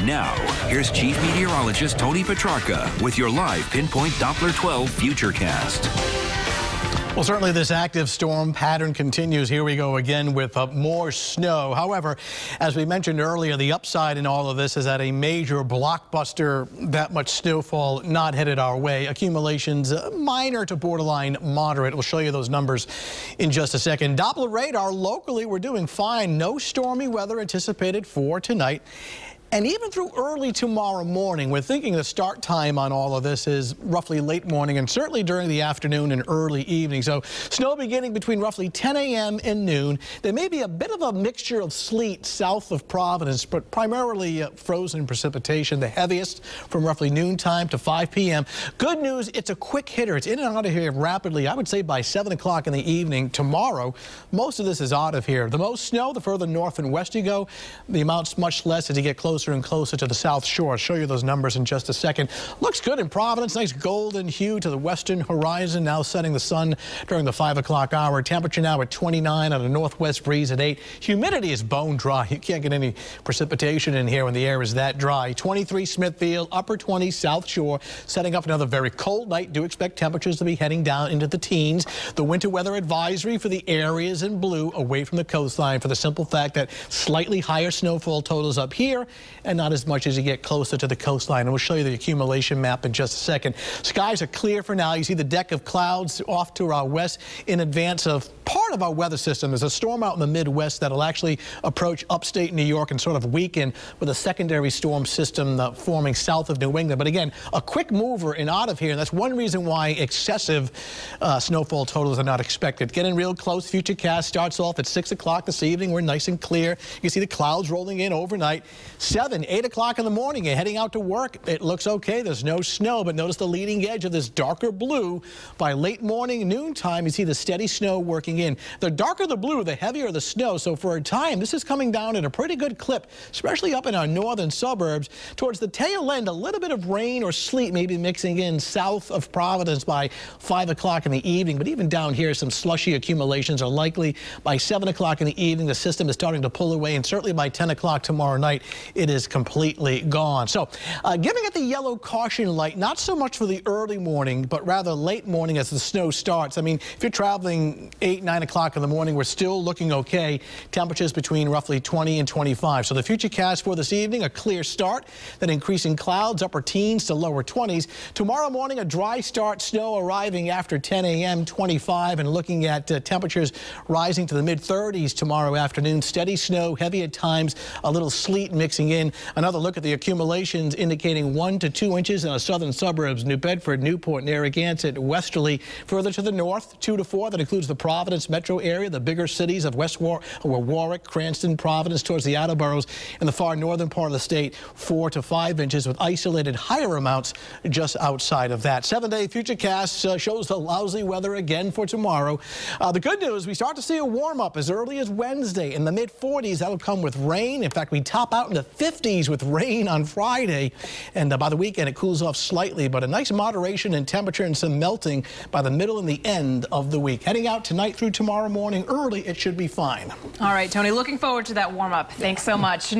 Now, here's Chief Meteorologist Tony Petrarca with your live Pinpoint Doppler 12 Futurecast. Well, certainly this active storm pattern continues. Here we go again with more snow. However, as we mentioned earlier, the upside in all of this is that a major blockbuster, that much snowfall not headed our way. Accumulations minor to borderline moderate. We'll show you those numbers in just a second. Doppler radar locally, we're doing fine. No stormy weather anticipated for tonight. And even through early tomorrow morning, we're thinking the start time on all of this is roughly late morning and certainly during the afternoon and early evening. So snow beginning between roughly 10 a.m. and noon. There may be a bit of a mixture of sleet south of Providence, but primarily frozen precipitation, the heaviest from roughly noontime to 5 p.m. Good news, it's a quick hitter. It's in and out of here rapidly. I would say by 7 o'clock in the evening tomorrow, most of this is out of here. The most snow, the further north and west you go, the amount's much less as you get closer and closer to the South Shore. I'll show you those numbers in just a second. Looks good in Providence. Nice golden hue to the western horizon. Now setting the sun during the 5 o'clock hour. Temperature now at 29 on a northwest breeze at 8. Humidity is bone dry. You can't get any precipitation in here when the air is that dry. 23 Smithfield, upper 20 South Shore. Setting up another very cold night. Do expect temperatures to be heading down into the teens. The winter weather advisory for the areas in blue away from the coastline for the simple fact that slightly higher snowfall totals up here and not as much as you get closer to the coastline. And we'll show you the accumulation map in just a second. Skies are clear for now. You see the deck of clouds off to our west in advance of part of our weather system. There's a storm out in the Midwest that'll actually approach upstate New York and sort of weaken with a secondary storm system forming south of New England. But again, a quick mover and out of here. And that's one reason why excessive snowfall totals are not expected. Getting real close. Futurecast starts off at 6 o'clock this evening. We're nice and clear. You can see the clouds rolling in overnight. 7, 8 o'clock in the morning, you're heading out to work. It looks okay. There's no snow, but notice the leading edge of this darker blue. By late morning, noontime, you see the steady snow working in. The darker the blue, the heavier the snow. So for a time, this is coming down at a pretty good clip, especially up in our northern suburbs. Towards the tail end, a little bit of rain or sleet maybe mixing in south of Providence by 5 o'clock in the evening. But even down here, some slushy accumulations are likely. By 7 o'clock in the evening, the system is starting to pull away, and certainly by 10 o'clock tomorrow night, it is completely gone. So giving it the yellow caution light, not so much for the early morning, but rather late morning as the snow starts. I mean, if you're traveling 8, 9 o'clock in the morning, we're still looking okay. Temperatures between roughly 20 and 25. So the Futurecast for this evening, a clear start, then increasing clouds, upper teens to lower 20s. Tomorrow morning, a dry start, snow arriving after 10 a.m., 25, and looking at temperatures rising to the mid-30s tomorrow afternoon. Steady snow, heavy at times, a little sleet mixing in. Another look at the accumulations indicating 1 to 2 inches in our southern suburbs, New Bedford, Newport, Narragansett, westerly. Further to the north, 2 to 4. That includes the Providence metro area, the bigger cities of Warwick, Cranston, Providence, towards the outer boroughs. In the far northern part of the state, 4 to 5 inches with isolated higher amounts just outside of that. 7-day Futurecast shows the lousy weather again for tomorrow. The good news, we start to see a warm-up as early as Wednesday. In the mid-40s, that'll come with rain. In fact, we top out in the 50s with rain on Friday. And by the weekend, it cools off slightly, but a nice moderation in temperature and some melting by the middle and the end of the week. Heading out tonight through tomorrow morning early, it should be fine. All right, Tony, looking forward to that warm-up. Thanks so much.